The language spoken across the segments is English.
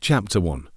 Chapter 1.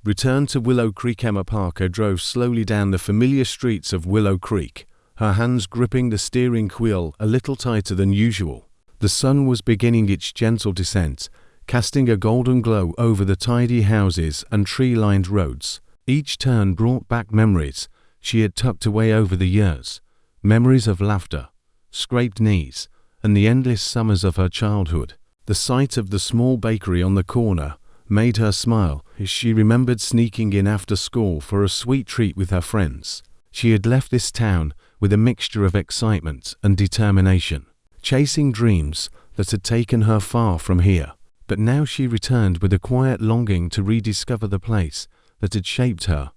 Return to Willow Creek. Emma Parker drove slowly down the familiar streets of Willow Creek, her hands gripping the steering wheel a little tighter than usual. The sun was beginning its gentle descent, casting a golden glow over the tidy houses and tree-lined roads. Each turn brought back memories she had tucked away over the years, memories of laughter, scraped knees, and the endless summers of her childhood. The sight of the small bakery on the corner made her smile as she remembered sneaking in after school for a sweet treat with her friends. She had left this town with a mixture of excitement and determination, chasing dreams that had taken her far from here. But now she returned with a quiet longing to rediscover the place that had shaped her.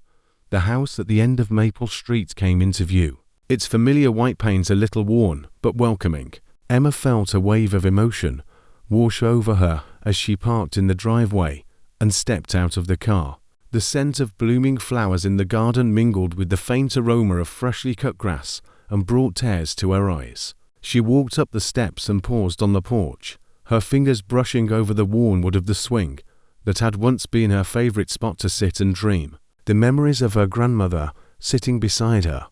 The house at the end of Maple Street came into view, its familiar white paint a little worn but welcoming. Emma felt a wave of emotion wash over her as she parked in the driveway and stepped out of the car. The scent of blooming flowers in the garden mingled with the faint aroma of freshly cut grass and brought tears to her eyes. She walked up the steps and paused on the porch, her fingers brushing over the worn wood of the swing that had once been her favorite spot to sit and dream. The memories of her grandmother sitting beside her,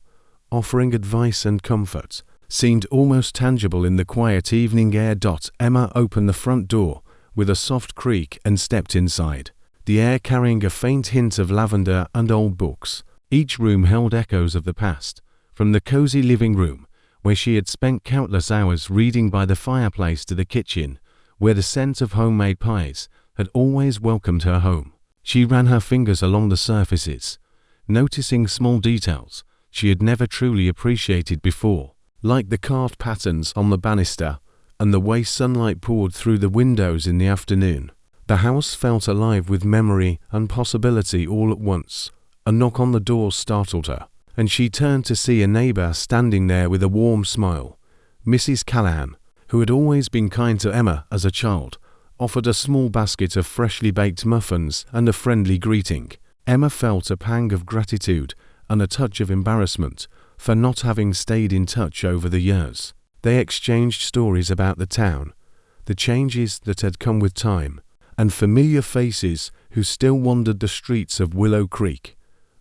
offering advice and comfort, seemed almost tangible in the quiet evening air. Emma opened the front door with a soft creak and stepped inside, the air carrying a faint hint of lavender and old books. Each room held echoes of the past, from the cozy living room where she had spent countless hours reading by the fireplace to the kitchen where the scent of homemade pies had always welcomed her home. She ran her fingers along the surfaces, noticing small details she had never truly appreciated before, like the carved patterns on the banister and the way sunlight poured through the windows in the afternoon. The house felt alive with memory and possibility all at once. A knock on the door startled her, and she turned to see a neighbor standing there with a warm smile. Mrs. Callahan, who had always been kind to Emma as a child, offered a small basket of freshly baked muffins and a friendly greeting. Emma felt a pang of gratitude and a touch of embarrassment for not having stayed in touch over the years. They exchanged stories about the town, the changes that had come with time, and familiar faces who still wandered the streets of Willow Creek.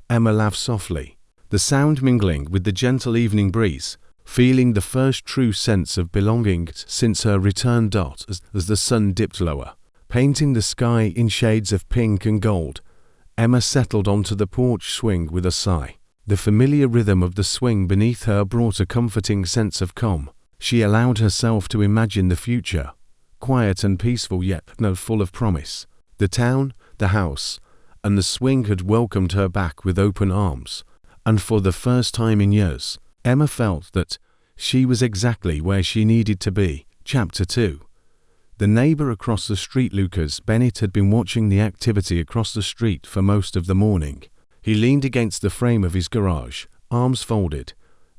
Emma laughed softly, the sound mingling with the gentle evening breeze, feeling the first true sense of belonging since her return. As the sun dipped lower, painting the sky in shades of pink and gold, Emma settled onto the porch swing with a sigh. The familiar rhythm of the swing beneath her brought a comforting sense of calm. She allowed herself to imagine the future, quiet and peaceful yet full of promise. The town, the house, and the swing had welcomed her back with open arms, and for the first time in years, Emma felt that she was exactly where she needed to be. Chapter 2. The neighbor across the street, Lucas Bennett, had been watching the activity across the street for most of the morning. He leaned against the frame of his garage, arms folded,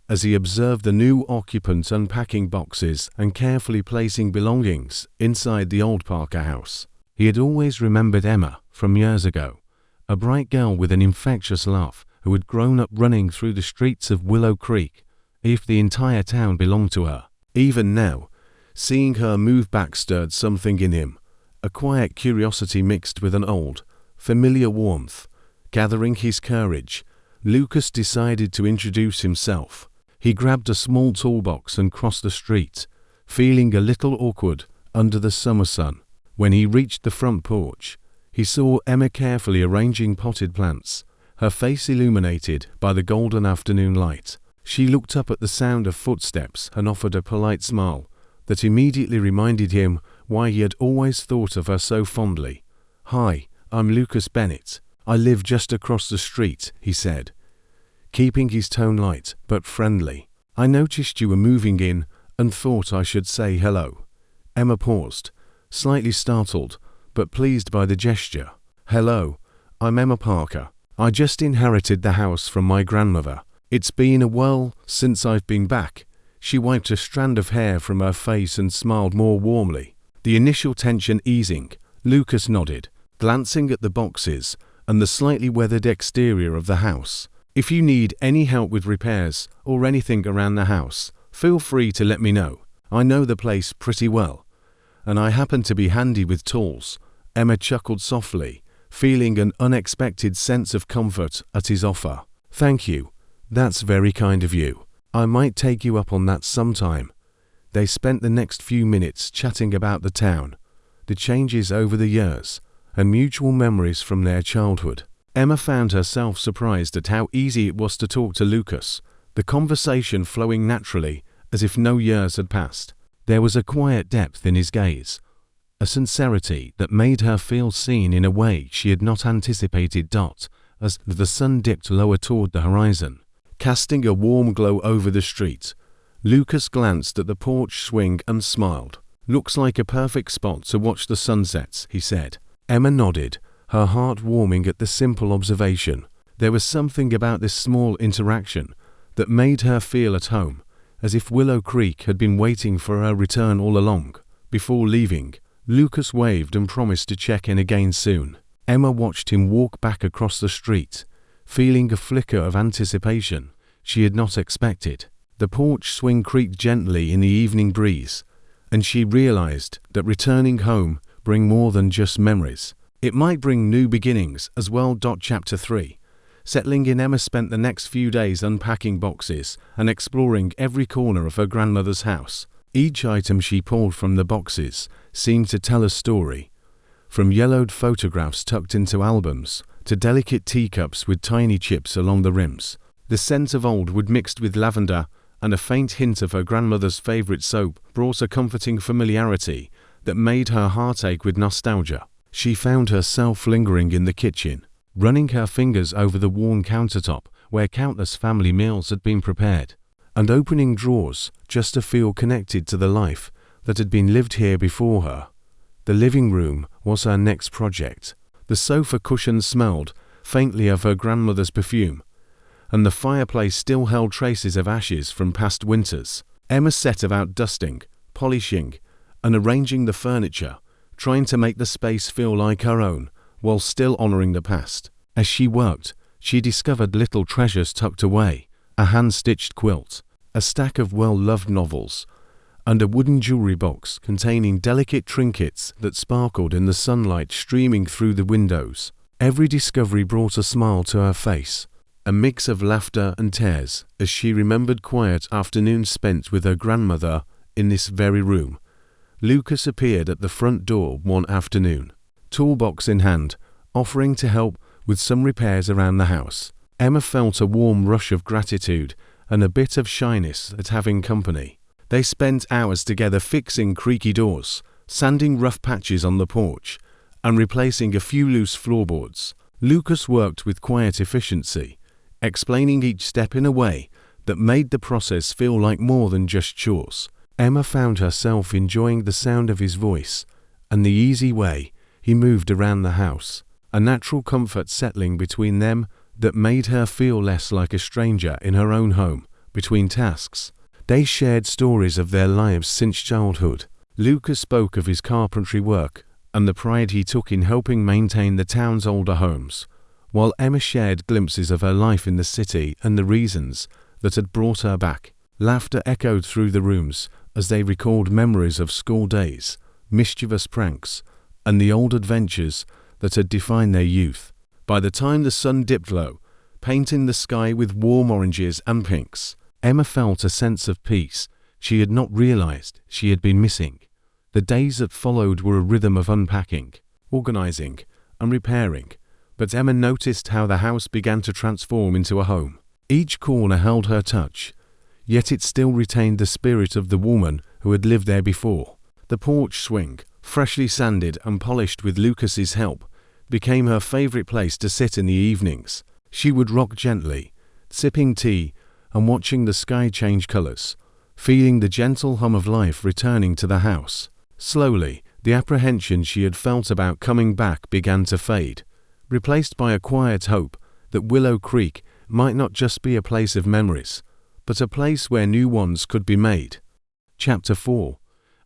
as he observed the new occupant unpacking boxes and carefully placing belongings inside the old Parker house. He had always remembered Emma from years ago, a bright girl with an infectious laugh who had grown up running through the streets of Willow Creek, if the entire town belonged to her. Even now, seeing her move back stirred something in him, a quiet curiosity mixed with an old, familiar warmth. Gathering his courage, Lucas decided to introduce himself. He grabbed a small toolbox and crossed the street, feeling a little awkward under the summer sun. When he reached the front porch, he saw Emma carefully arranging potted plants, her face illuminated by the golden afternoon light. She looked up at the sound of footsteps and offered a polite smile that immediately reminded him why he had always thought of her so fondly. "Hi, I'm Lucas Bennett. I live just across the street," he said, keeping his tone light but friendly. "I noticed you were moving in and thought I should say hello." Emma paused, slightly startled but pleased by the gesture. "Hello, I'm Emma Parker. I just inherited the house from my grandmother. It's been a while since I've been back." She wiped a strand of hair from her face and smiled more warmly. The initial tension easing, Lucas nodded, glancing at the boxes and the slightly weathered exterior of the house. "If you need any help with repairs or anything around the house, feel free to let me know. I know the place pretty well, and I happen to be handy with tools." Emma chuckled softly, feeling an unexpected sense of comfort at his offer. "Thank you. That's very kind of you. I might take you up on that sometime." They spent the next few minutes chatting about the town, the changes over the years, and mutual memories from their childhood. Emma found herself surprised at how easy it was to talk to Lucas, the conversation flowing naturally as if no years had passed. There was a quiet depth in his gaze, a sincerity that made her feel seen in a way she had not anticipated. As the sun dipped lower toward the horizon, casting a warm glow over the street, Lucas glanced at the porch swing and smiled. "Looks like a perfect spot to watch the sunsets," he said. Emma nodded, her heart warming at the simple observation. There was something about this small interaction that made her feel at home, as if Willow Creek had been waiting for her return all along. Before leaving, Lucas waved and promised to check in again soon. Emma watched him walk back across the street, feeling a flicker of anticipation she had not expected. The porch swing creaked gently in the evening breeze, and she realized that returning home bring more than just memories. It might bring new beginnings as well. Chapter 3. Settling in, Emma spent the next few days unpacking boxes and exploring every corner of her grandmother's house. Each item she pulled from the boxes seemed to tell a story, from yellowed photographs tucked into albums to delicate teacups with tiny chips along the rims. The scent of old wood mixed with lavender and a faint hint of her grandmother's favorite soap brought a comforting familiarity that made her heart ache with nostalgia. She found herself lingering in the kitchen, running her fingers over the worn countertop where countless family meals had been prepared, and opening drawers just to feel connected to the life that had been lived here before her. The living room was her next project. The sofa cushions smelled faintly of her grandmother's perfume, and the fireplace still held traces of ashes from past winters. Emma set about dusting, polishing, and arranging the furniture, trying to make the space feel like her own, while still honoring the past. As she worked, she discovered little treasures tucked away: a hand-stitched quilt, a stack of well-loved novels, and a wooden jewelry box containing delicate trinkets that sparkled in the sunlight streaming through the windows. Every discovery brought a smile to her face, a mix of laughter and tears, as she remembered quiet afternoons spent with her grandmother in this very room. Lucas appeared at the front door one afternoon, toolbox in hand, offering to help with some repairs around the house. Emma felt a warm rush of gratitude and a bit of shyness at having company. They spent hours together fixing creaky doors, sanding rough patches on the porch, and replacing a few loose floorboards. Lucas worked with quiet efficiency, explaining each step in a way that made the process feel like more than just chores. Emma found herself enjoying the sound of his voice and the easy way he moved around the house, a natural comfort settling between them that made her feel less like a stranger in her own home. Between tasks, they shared stories of their lives since childhood. Lucas spoke of his carpentry work and the pride he took in helping maintain the town's older homes, while Emma shared glimpses of her life in the city and the reasons that had brought her back. Laughter echoed through the rooms as they recalled memories of school days, mischievous pranks, and the old adventures that had defined their youth. By the time the sun dipped low, painting the sky with warm oranges and pinks, Emma felt a sense of peace she had not realized she had been missing. The days that followed were a rhythm of unpacking, organizing, and repairing, but Emma noticed how the house began to transform into a home. Each corner held her touch, yet it still retained the spirit of the woman who had lived there before. The porch swing, freshly sanded and polished with Lucas's help, became her favorite place to sit in the evenings. She would rock gently, sipping tea and watching the sky change colors, feeling the gentle hum of life returning to the house. Slowly, the apprehension she had felt about coming back began to fade, replaced by a quiet hope that Willow Creek might not just be a place of memories, but a place where new ones could be made. Chapter 4.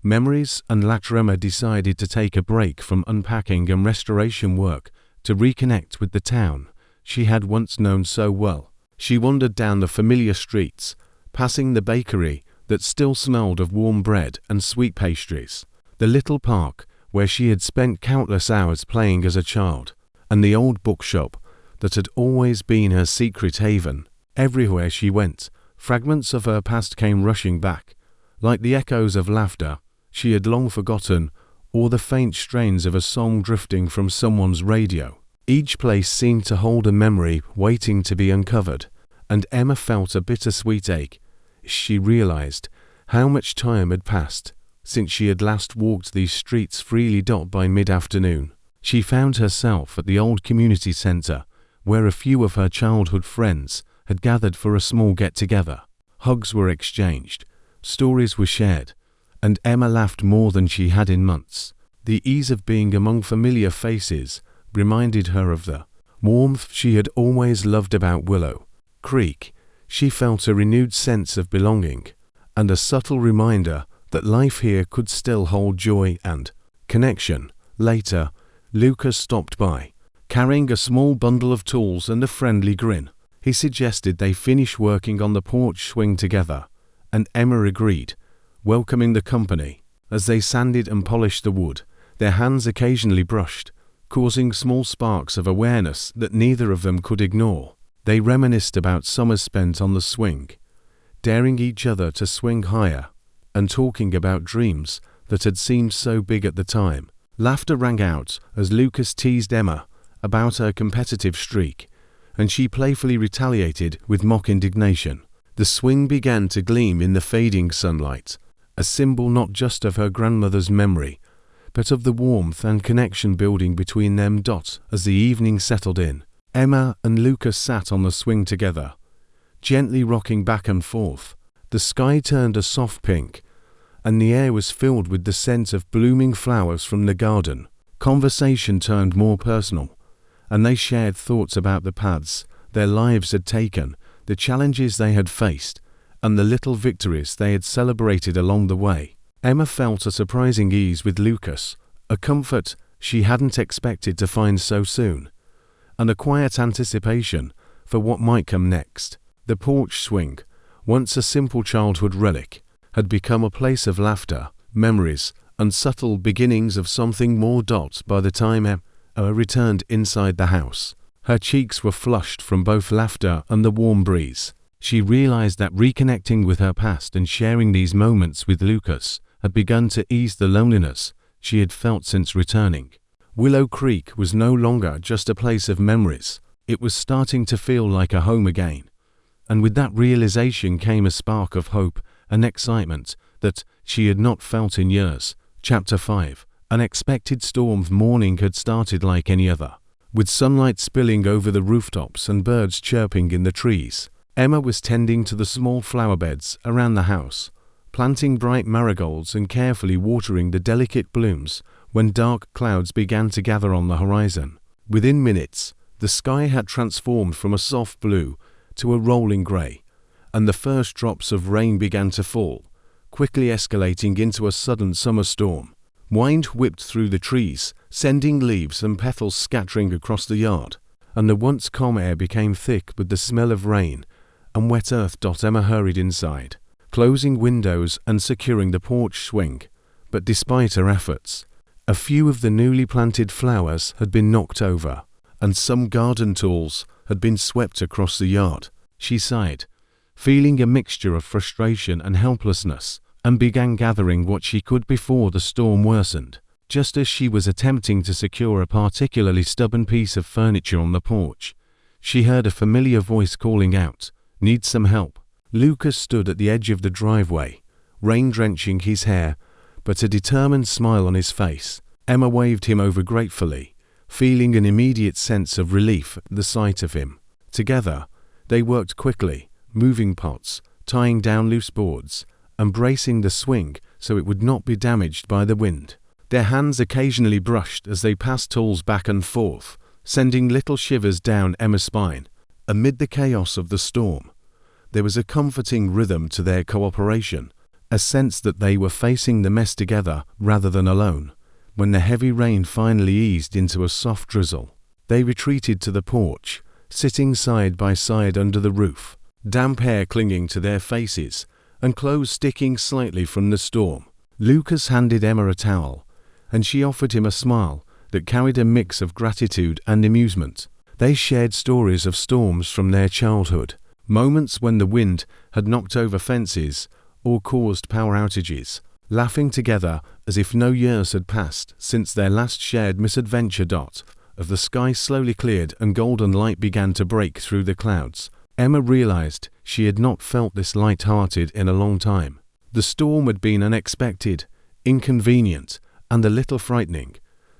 Memories. And later Emma decided to take a break from unpacking and restoration work to reconnect with the town she had once known so well. She wandered down the familiar streets, passing the bakery that still smelled of warm bread and sweet pastries, the little park where she had spent countless hours playing as a child, and the old bookshop that had always been her secret haven. Everywhere she went, fragments of her past came rushing back, like the echoes of laughter she had long forgotten or the faint strains of a song drifting from someone's radio. Each place seemed to hold a memory waiting to be uncovered, and Emma felt a bittersweet ache as she realized how much time had passed since she had last walked these streets freely. By mid-afternoon, she found herself at the old community center, where a few of her childhood friends had gathered for a small get-together. Hugs were exchanged, stories were shared, and Emma laughed more than she had in months. The ease of being among familiar faces reminded her of the warmth she had always loved about Willow Creek. She felt a renewed sense of belonging, and a subtle reminder that life here could still hold joy and connection. Later, Lucas stopped by, carrying a small bundle of tools and a friendly grin. He suggested they finish working on the porch swing together, and Emma agreed, welcoming the company. As they sanded and polished the wood, their hands occasionally brushed, causing small sparks of awareness that neither of them could ignore. They reminisced about summers spent on the swing, daring each other to swing higher, and talking about dreams that had seemed so big at the time. Laughter rang out as Lucas teased Emma about her competitive streak, and she playfully retaliated with mock indignation. The swing began to gleam in the fading sunlight, a symbol not just of her grandmother's memory, but of the warmth and connection building between them. As the evening settled in, Emma and Lucas sat on the swing together, gently rocking back and forth. The sky turned a soft pink, and the air was filled with the scent of blooming flowers from the garden. Conversation turned more personal, and they shared thoughts about the paths their lives had taken, the challenges they had faced, and the little victories they had celebrated along the way. Emma felt a surprising ease with Lucas, a comfort she hadn't expected to find so soon, and a quiet anticipation for what might come next. The porch swing, once a simple childhood relic, had become a place of laughter, memories, and subtle beginnings of something more. By the time Emma returned inside the house, her cheeks were flushed from both laughter and the warm breeze. She realized that reconnecting with her past and sharing these moments with Lucas had begun to ease the loneliness she had felt since returning. Willow Creek was no longer just a place of memories. It was starting to feel like a home again. And with that realization came a spark of hope and excitement that she had not felt in years. Chapter 5. Unexpected storm. Morning had started like any other, with sunlight spilling over the rooftops and birds chirping in the trees. Emma was tending to the small flower beds around the house, planting bright marigolds and carefully watering the delicate blooms when dark clouds began to gather on the horizon. Within minutes, the sky had transformed from a soft blue to a rolling grey, and the first drops of rain began to fall, quickly escalating into a sudden summer storm. Wind whipped through the trees, sending leaves and petals scattering across the yard, and the once calm air became thick with the smell of rain and wet earth. Emma hurried inside, closing windows and securing the porch swing, but despite her efforts, a few of the newly planted flowers had been knocked over, and some garden tools had been swept across the yard. She sighed, feeling a mixture of frustration and helplessness, and began gathering what she could before the storm worsened. Just as she was attempting to secure a particularly stubborn piece of furniture on the porch, she heard a familiar voice calling out, "Need some help?" Lucas stood at the edge of the driveway, rain drenching his hair, but a determined smile on his face. Emma waved him over gratefully, feeling an immediate sense of relief at the sight of him. Together, they worked quickly, moving pots, tying down loose boards, and bracing the swing so it would not be damaged by the wind. Their hands occasionally brushed as they passed tools back and forth, sending little shivers down Emma's spine. Amid the chaos of the storm, there was a comforting rhythm to their cooperation, a sense that they were facing the mess together rather than alone. When the heavy rain finally eased into a soft drizzle, they retreated to the porch, sitting side by side under the roof, damp hair clinging to their faces and clothes sticking slightly from the storm. Lucas handed Emma a towel, and she offered him a smile that carried a mix of gratitude and amusement. They shared stories of storms from their childhood, moments when the wind had knocked over fences or caused power outages, laughing together as if no years had passed since their last shared misadventure. As the sky slowly cleared and golden light began to break through the clouds, Emma realized she had not felt this light-hearted in a long time. The storm had been unexpected, inconvenient, and a little frightening,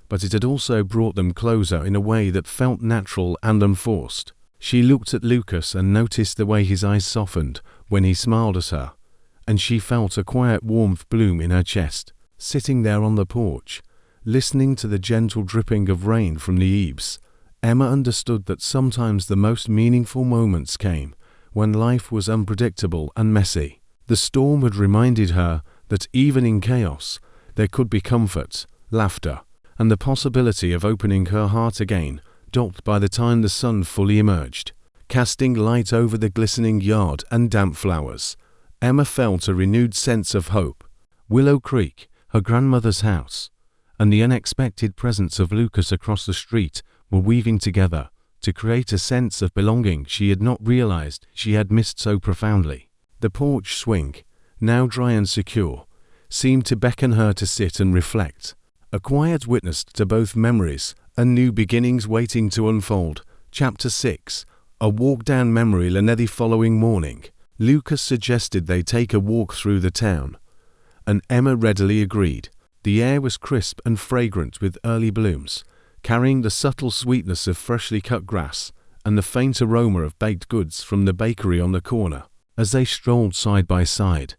but it had also brought them closer in a way that felt natural and unforced. She looked at Lucas and noticed the way his eyes softened when he smiled at her, and she felt a quiet warmth bloom in her chest. Sitting there on the porch, listening to the gentle dripping of rain from the eaves, Emma understood that sometimes the most meaningful moments came when life was unpredictable and messy. The storm had reminded her that even in chaos, there could be comfort, laughter, and the possibility of opening her heart again. By the time the sun fully emerged, casting light over the glistening yard and damp flowers, Emma felt a renewed sense of hope. Willow Creek, her grandmother's house, and the unexpected presence of Lucas across the street were weaving together to create a sense of belonging she had not realized she had missed so profoundly. The porch swing, now dry and secure, seemed to beckon her to sit and reflect, a quiet witness to both memories and new beginnings waiting to unfold. Chapter 6. A walk down memory lane. The following morning, Lucas suggested they take a walk through the town, and Emma readily agreed. The air was crisp and fragrant with early blooms, carrying the subtle sweetness of freshly cut grass and the faint aroma of baked goods from the bakery on the corner. As they strolled side by side,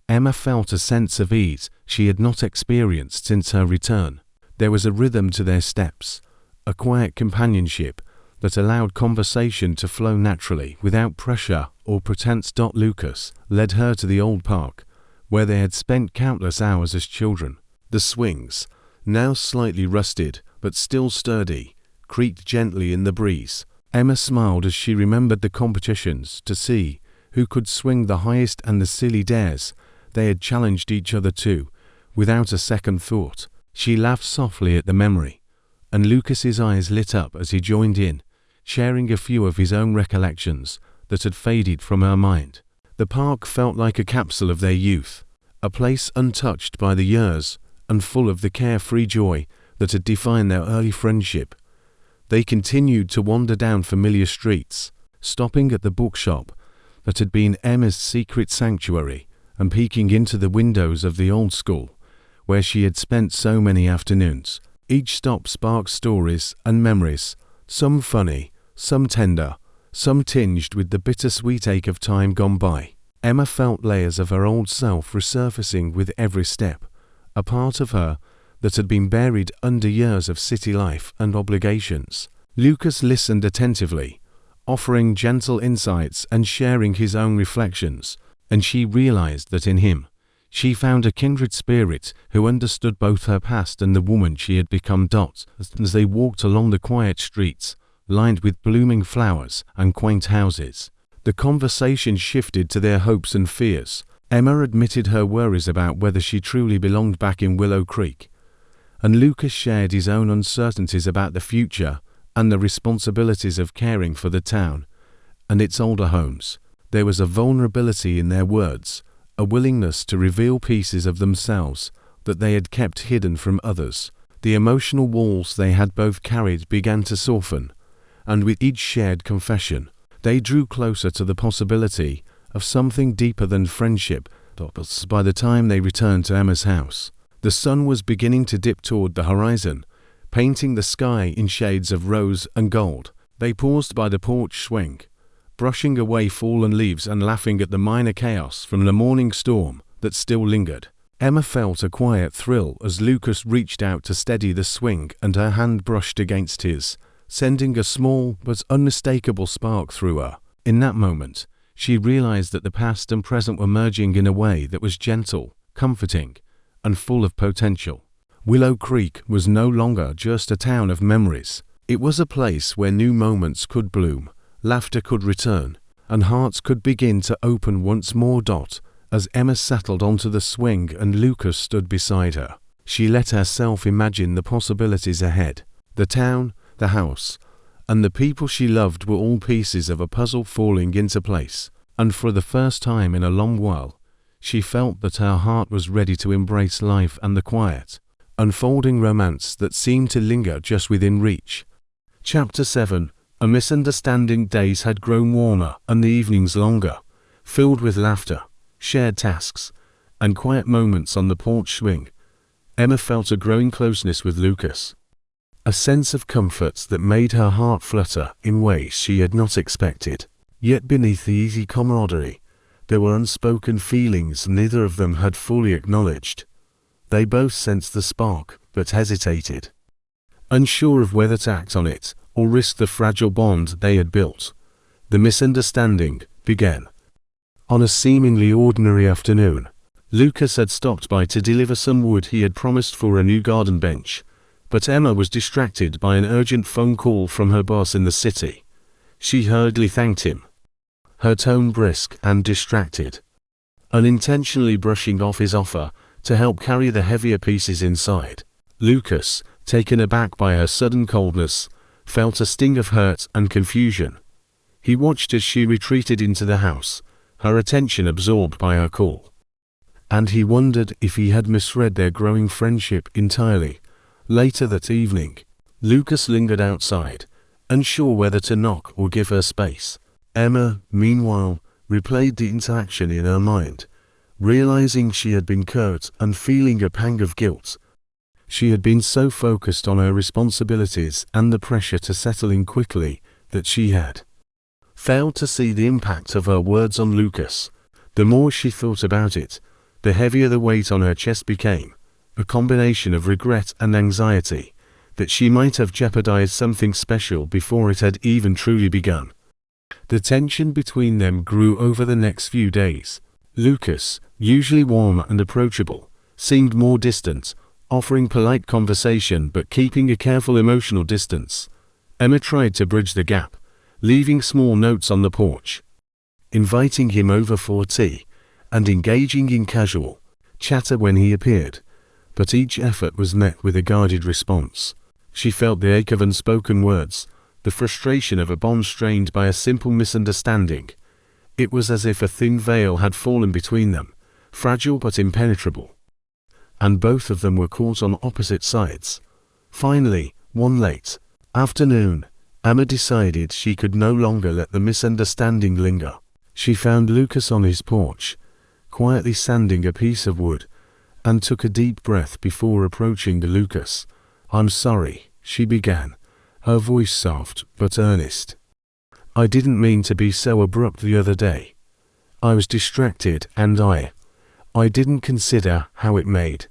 Emma felt a sense of ease she had not experienced since her return. There was a rhythm to their steps, a quiet companionship that allowed conversation to flow naturally without pressure or pretense. Lucas led her to the old park, where they had spent countless hours as children. The swings, now slightly rusted but still sturdy, creaked gently in the breeze. Emma smiled as she remembered the competitions to see who could swing the highest and the silly dares they had challenged each other to without a second thought. She laughed softly at the memory, and Lucas's eyes lit up as he joined in, sharing a few of his own recollections that had faded from her mind. The park felt like a capsule of their youth, a place untouched by the years and full of the carefree joy that had defined their early friendship. They continued to wander down familiar streets, stopping at the bookshop that had been Emma's secret sanctuary and peeking into the windows of the old school, where she had spent so many afternoons. Each stop sparked stories and memories, some funny, some tender, some tinged with the bittersweet ache of time gone by. Emma felt layers of her old self resurfacing with every step, a part of her that had been buried under years of city life and obligations. Lucas listened attentively, offering gentle insights and sharing his own reflections, and she realized that in him, she found a kindred spirit who understood both her past and the woman she had become. As they walked along the quiet streets, lined with blooming flowers and quaint houses, the conversation shifted to their hopes and fears. Emma admitted her worries about whether she truly belonged back in Willow Creek, and Lucas shared his own uncertainties about the future and the responsibilities of caring for the town and its older homes. There was a vulnerability in their words, a willingness to reveal pieces of themselves that they had kept hidden from others. The emotional walls they had both carried began to soften, and with each shared confession, they drew closer to the possibility of something deeper than friendship. By the time they returned to Emma's house, the sun was beginning to dip toward the horizon, painting the sky in shades of rose and gold. They paused by the porch swing, brushing away fallen leaves and laughing at the minor chaos from the morning storm that still lingered. Emma felt a quiet thrill as Lucas reached out to steady the swing, and her hand brushed against his, sending a small but unmistakable spark through her. In that moment, she realized that the past and present were merging in a way that was gentle, comforting, and full of potential. Willow Creek was no longer just a town of memories. It was a place where new moments could bloom, laughter could return, and hearts could begin to open once more. As Emma settled onto the swing and Lucas stood beside her, She let herself imagine the possibilities ahead. The town, the house, and the people she loved were all pieces of a puzzle falling into place, and for the first time in a long while, she felt that her heart was ready to embrace life and the quiet, unfolding romance that seemed to linger just within reach. Chapter 7. A misunderstanding. Days had grown warmer and the evenings longer, filled with laughter, shared tasks, and quiet moments on the porch swing. Emma felt a growing closeness with Lucas, a sense of comfort that made her heart flutter in ways she had not expected. Yet beneath the easy camaraderie, there were unspoken feelings neither of them had fully acknowledged. They both sensed the spark, but hesitated, unsure of whether to act on it or risk the fragile bond they had built. The misunderstanding began on a seemingly ordinary afternoon. Lucas had stopped by to deliver some wood he had promised for a new garden bench, but Emma was distracted by an urgent phone call from her boss in the city. She hurriedly thanked him, her tone brisk and distracted, unintentionally brushing off his offer to help carry the heavier pieces inside. Lucas, taken aback by her sudden coldness, felt a sting of hurt and confusion. He watched as she retreated into the house, her attention absorbed by her call. And he wondered if he had misread their growing friendship entirely. Later that evening, Lucas lingered outside, unsure whether to knock or give her space. Emma, meanwhile, replayed the interaction in her mind, realizing she had been curt and feeling a pang of guilt. She had been so focused on her responsibilities and the pressure to settle in quickly that she had failed to see the impact of her words on Lucas. The more she thought about it, the heavier the weight on her chest became, a combination of regret and anxiety that she might have jeopardized something special before it had even truly begun. The tension between them grew over the next few days. Lucas, usually warm and approachable, seemed more distant, offering polite conversation but keeping a careful emotional distance. Emma tried to bridge the gap, leaving small notes on the porch, inviting him over for tea, and engaging in casual chatter when he appeared, but each effort was met with a guarded response. She felt the ache of unspoken words, the frustration of a bond strained by a simple misunderstanding. It was as if a thin veil had fallen between them, fragile but impenetrable, and both of them were caught on opposite sides. Finally, one late afternoon, Emma decided she could no longer let the misunderstanding linger. She found Lucas on his porch, quietly sanding a piece of wood, and took a deep breath before approaching Lucas. "I'm sorry," she began, her voice soft but earnest. "I didn't mean to be so abrupt the other day. I was distracted and I didn't consider how it made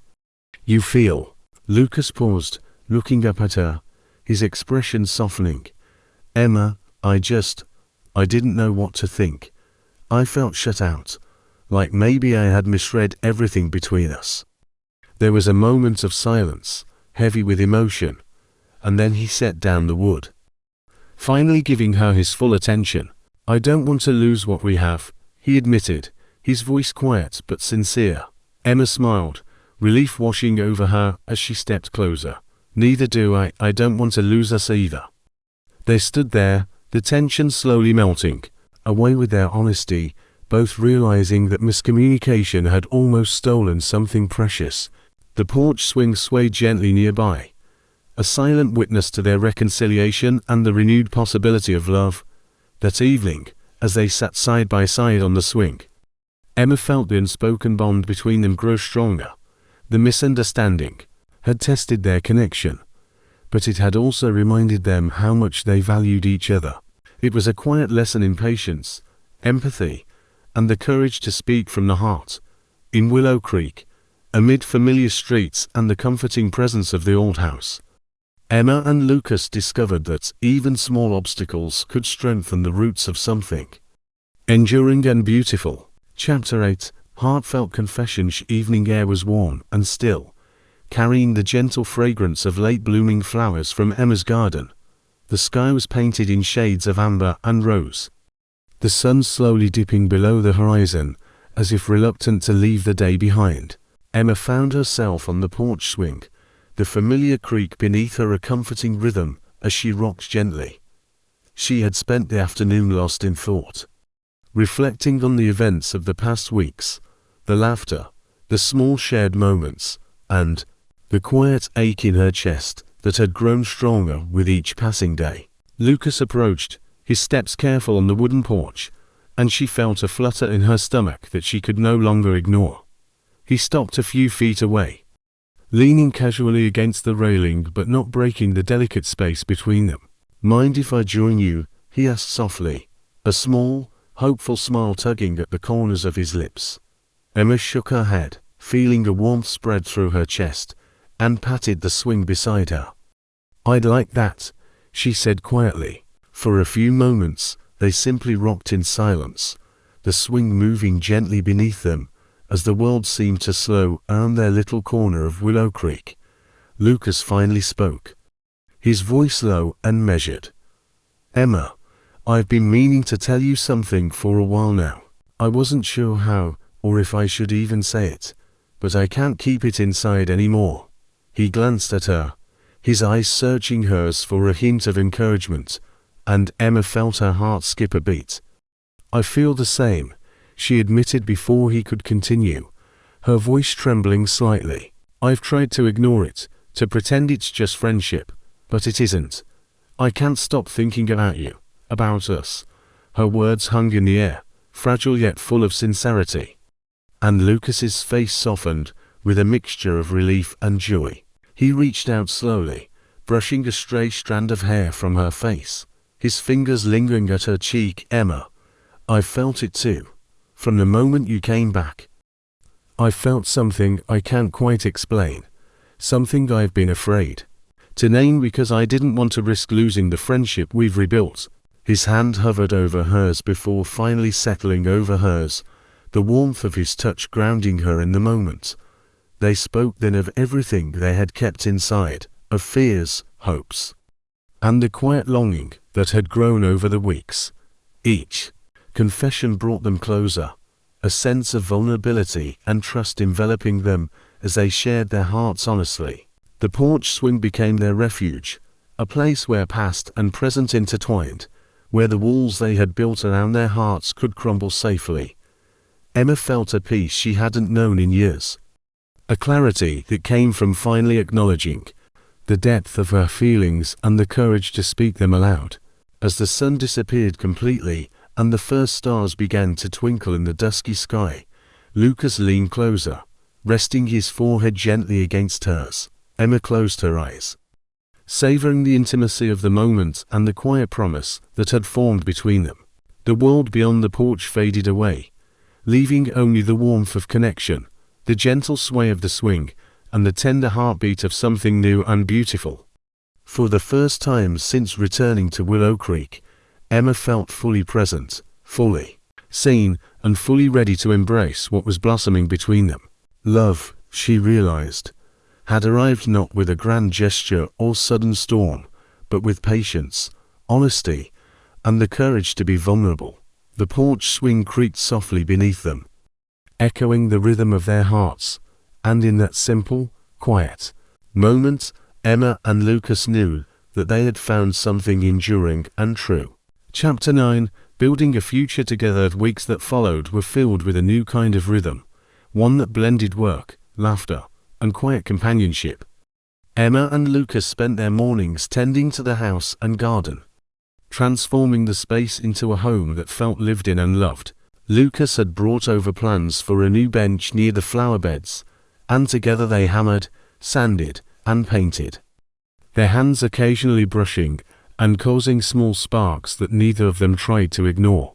you feel." Lucas paused, looking up at her, his expression softening. "Emma, I didn't know what to think. I felt shut out, like maybe I had misread everything between us." There was a moment of silence, heavy with emotion, and then he set down the wood, finally giving her his full attention. "I don't want to lose what we have," he admitted, his voice quiet but sincere. Emma smiled, relief washing over her as she stepped closer. "Neither do I. I don't want to lose us either." They stood there, the tension slowly melting away with their honesty, both realizing that miscommunication had almost stolen something precious. The porch swing swayed gently nearby, a silent witness to their reconciliation and the renewed possibility of love. That evening, as they sat side by side on the swing, Emma felt the unspoken bond between them grow stronger. The misunderstanding had tested their connection, but it had also reminded them how much they valued each other. It was a quiet lesson in patience, empathy, and the courage to speak from the heart. In Willow Creek, amid familiar streets and the comforting presence of the old house, Emma and Lucas discovered that even small obstacles could strengthen the roots of something enduring and beautiful. Chapter 8. Heartfelt confession. Evening air was warm and still, carrying the gentle fragrance of late-blooming flowers from Emma's garden. The sky was painted in shades of amber and rose, the sun slowly dipping below the horizon, as if reluctant to leave the day behind. Emma found herself on the porch swing, the familiar creak beneath her a comforting rhythm as she rocked gently. She had spent the afternoon lost in thought, reflecting on the events of the past weeks, the laughter, the small shared moments, and the quiet ache in her chest that had grown stronger with each passing day. Lucas approached, his steps careful on the wooden porch, and she felt a flutter in her stomach that she could no longer ignore. He stopped a few feet away, leaning casually against the railing but not breaking the delicate space between them. "Mind if I join you?" he asked softly, a small, hopeful smile tugging at the corners of his lips. Emma shook her head, feeling a warmth spread through her chest, and patted the swing beside her. "I'd like that," she said quietly. For a few moments, they simply rocked in silence, the swing moving gently beneath them, as the world seemed to slow down their little corner of Willow Creek. Lucas finally spoke, his voice low and measured. "Emma, I've been meaning to tell you something for a while now. I wasn't sure how, or if I should even say it, but I can't keep it inside anymore." He glanced at her, his eyes searching hers for a hint of encouragement, and Emma felt her heart skip a beat. "I feel the same," she admitted before he could continue, her voice trembling slightly. "I've tried to ignore it, to pretend it's just friendship, but it isn't. I can't stop thinking about you, about us." Her words hung in the air, fragile yet full of sincerity. And Lucas's face softened, with a mixture of relief and joy. He reached out slowly, brushing a stray strand of hair from her face, his fingers lingering at her cheek. "Emma, I felt it too. From the moment you came back. I felt something I can't quite explain, something I've been afraid to name because I didn't want to risk losing the friendship we've rebuilt." His hand hovered over hers before finally settling over hers, the warmth of his touch grounding her in the moment. They spoke then of everything they had kept inside, of fears, hopes, and the quiet longing that had grown over the weeks. Each confession brought them closer, a sense of vulnerability and trust enveloping them as they shared their hearts honestly. The porch swing became their refuge, a place where past and present intertwined, where the walls they had built around their hearts could crumble safely. Emma felt a peace she hadn't known in years, a clarity that came from finally acknowledging the depth of her feelings and the courage to speak them aloud. As the sun disappeared completely and the first stars began to twinkle in the dusky sky, Lucas leaned closer, resting his forehead gently against hers. Emma closed her eyes, savoring the intimacy of the moment and the quiet promise that had formed between them. The world beyond the porch faded away, leaving only the warmth of connection, the gentle sway of the swing, and the tender heartbeat of something new and beautiful. For the first time since returning to Willow Creek, Emma felt fully present, fully seen, and fully ready to embrace what was blossoming between them. Love, she realized, had arrived not with a grand gesture or sudden storm, but with patience, honesty, and the courage to be vulnerable. The porch swing creaked softly beneath them, echoing the rhythm of their hearts, and in that simple, quiet moment, Emma and Lucas knew that they had found something enduring and true. Chapter 9, Building a Future Together. The weeks that followed were filled with a new kind of rhythm, one that blended work, laughter, and quiet companionship. Emma and Lucas spent their mornings tending to the house and garden, transforming the space into a home that felt lived in and loved. Lucas had brought over plans for a new bench near the flower beds, and together they hammered, sanded, and painted, their hands occasionally brushing and causing small sparks that neither of them tried to ignore.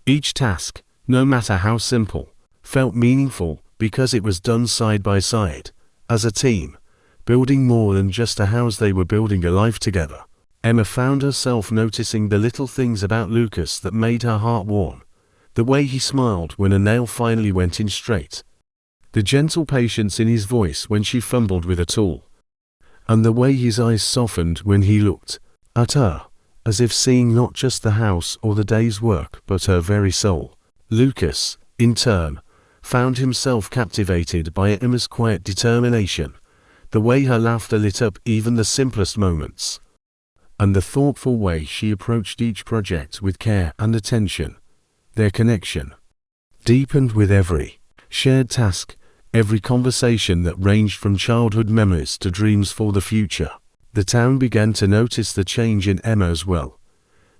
Each task, no matter how simple, felt meaningful because it was done side by side, as a team, building more than just a house. They were building a life together. Emma found herself noticing the little things about Lucas that made her heart warm. The way he smiled when a nail finally went in straight, the gentle patience in his voice when she fumbled with a tool, and the way his eyes softened when he looked at her, as if seeing not just the house or the day's work but her very soul. Lucas, in turn, found himself captivated by 𝐬𝐮's quiet determination, the way her laughter lit up even the simplest moments, and the thoughtful way she approached each project with care and attention. Their connection deepened with every shared task, every conversation that ranged from childhood memories to dreams for the future. The town began to notice the change in 𝐬𝐮 as well.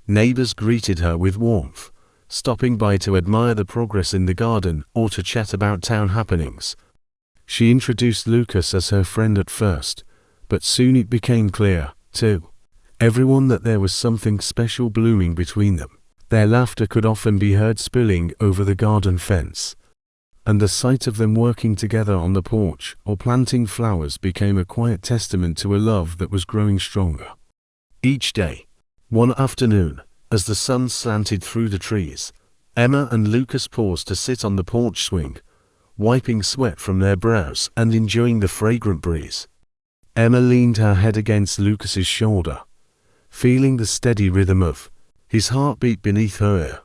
Neighbors greeted her with warmth, stopping by to admire the progress in the garden or to chat about town happenings. She introduced Lucas as her friend at first, but soon it became clear, to everyone, that there was something special blooming between them. Their laughter could often be heard spilling over the garden fence, and the sight of them working together on the porch or planting flowers became a quiet testament to a love that was growing stronger. Each day, one afternoon, as the sun slanted through the trees, 𝐬𝐮 and Lucas paused to sit on the porch swing, wiping sweat from their brows and enjoying the fragrant breeze. 𝐬𝐮 leaned her head against Lucas's shoulder, feeling the steady rhythm of his heartbeat beneath her ear.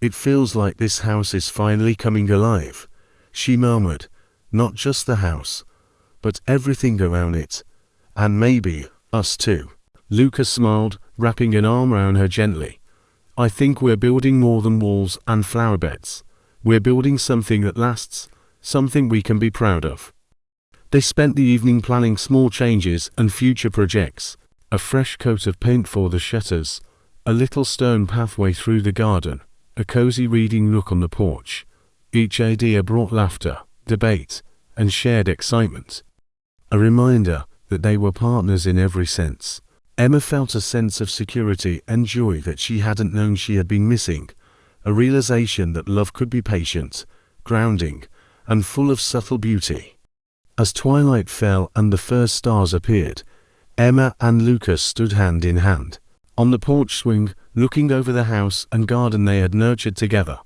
"It feels like this house is finally coming alive," she murmured. "Not just the house, but everything around it. And maybe us too." Lucas smiled, wrapping an arm around her gently. "I think we're building more than walls and flower beds. We're building something that lasts, something we can be proud of." They spent the evening planning small changes and future projects: a fresh coat of paint for the shutters, a little stone pathway through the garden, a cozy reading nook on the porch. Each idea brought laughter, debate, and shared excitement. A reminder that they were partners in every sense. 𝐬𝐮 felt a sense of security and joy that she hadn't known she had been missing, a realization that love could be patient, grounding, and full of subtle beauty. As twilight fell and the first stars appeared, 𝐬𝐮 and Lucas stood hand in hand on the porch swing, looking over the house and garden they had nurtured together.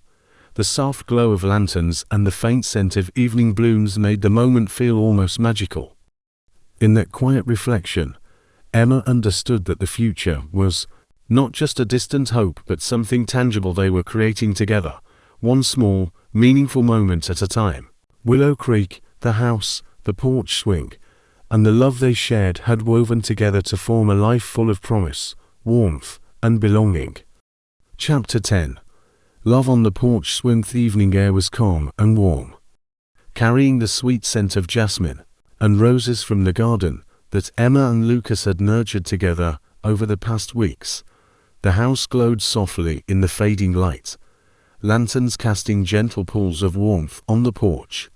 The soft glow of lanterns and the faint scent of evening blooms made the moment feel almost magical. In that quiet reflection, 𝐬𝐮 understood that the future was not just a distant hope but something tangible they were creating together, one small, meaningful moment at a time. Willow Creek, the house, the porch swing, and the love they shared had woven together to form a life full of promise, warmth, and belonging. Chapter 10. Love on the porch swing. The evening air was calm and warm, carrying the sweet scent of jasmine and roses from the garden that 𝐬𝐮 and Lucas had nurtured together over the past weeks. The house glowed softly in the fading light, lanterns casting gentle pools of warmth on the porch.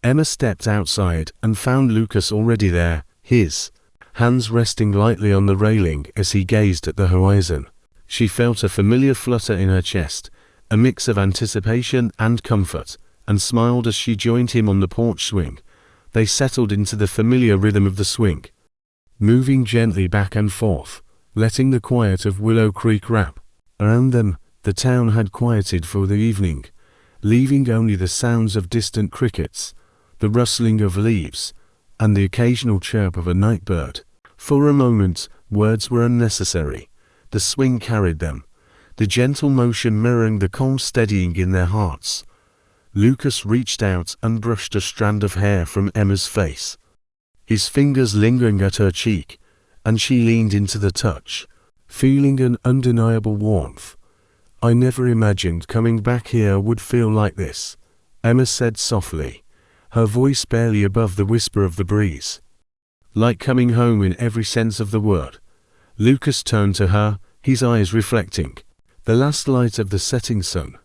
𝐬𝐮 stepped outside and found Lucas already there, his hands resting lightly on the railing as he gazed at the horizon. She felt a familiar flutter in her chest, a mix of anticipation and comfort, and smiled as she joined him on the porch swing. They settled into the familiar rhythm of the swing, moving gently back and forth, letting the quiet of Willow Creek wrap around them. The town had quieted for the evening, leaving only the sounds of distant crickets, the rustling of leaves, and the occasional chirp of a night bird. For a moment, words were unnecessary. The swing carried them, the gentle motion mirroring the calm steadying in their hearts. Lucas reached out and brushed a strand of hair from 𝐬𝐮's face, his fingers lingering at her cheek, and she leaned into the touch, feeling an undeniable warmth. "I never imagined coming back here would feel like this," 𝐬𝐮 said softly, her voice barely above the whisper of the breeze. "Like coming home in every sense of the word." Lucas turned to her, his eyes reflecting the last light of the setting sun.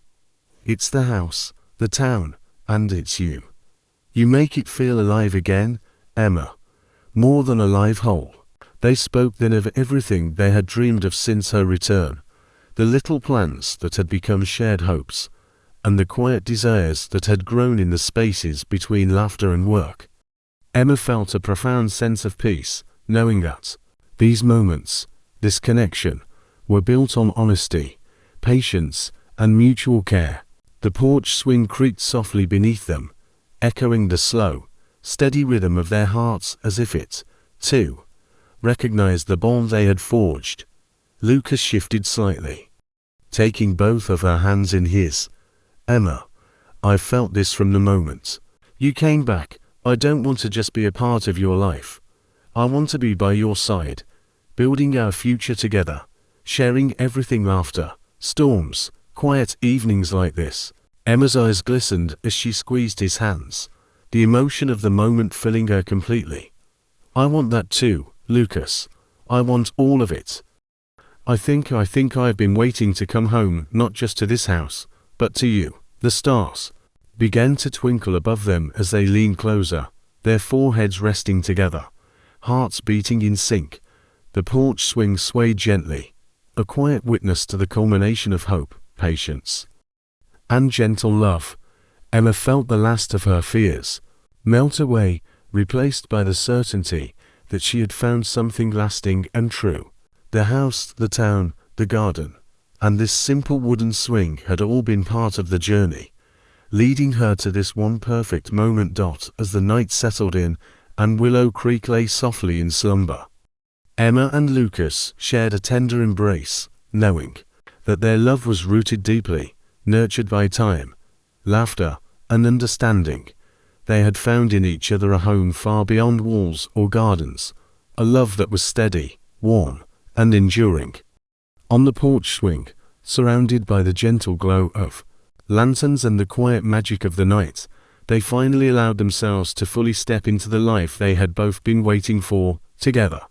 "It's the house, the town, and it's you. You make it feel alive again, 𝐬𝐮. More than alive, whole." They spoke then of everything they had dreamed of since her return, the little plans that had become shared hopes, and the quiet desires that had grown in the spaces between laughter and work. 𝐬𝐮 felt a profound sense of peace, knowing that these moments, this connection, were built on honesty, patience, and mutual care. The porch swing creaked softly beneath them, echoing the slow, steady rhythm of their hearts as if it, too, recognized the bond they had forged. Lucas shifted slightly, taking both of her hands in his. "𝐬𝐮, I've felt this from the moment you came back. I don't want to just be a part of your life. I want to be by your side, building our future together, sharing everything, laughter, storms, quiet evenings like this. Emma's eyes glistened as she squeezed his hands, the emotion of the moment filling her completely. I want that too, Lucas. I want all of it. I think I've been waiting to come home, not just to this house, but to you. The stars began to twinkle above them as they leaned closer, their foreheads resting together, hearts beating in sync. The porch swing swayed gently, a quiet witness to the culmination of hope, patience, and gentle love. Emma felt the last of her fears melt away, replaced by the certainty that she had found something lasting and true. The house, the town, the garden, and this simple wooden swing had all been part of the journey, leading her to this one perfect moment. As the night settled in and Willow Creek lay softly in slumber, Emma and Lucas shared a tender embrace, knowing that their love was rooted deeply, nurtured by time, laughter, and understanding. They had found in each other a home far beyond walls or gardens, a love that was steady, warm, and enduring. On the porch swing, surrounded by the gentle glow of lanterns and the quiet magic of the night, they finally allowed themselves to fully step into the life they had both been waiting for, together.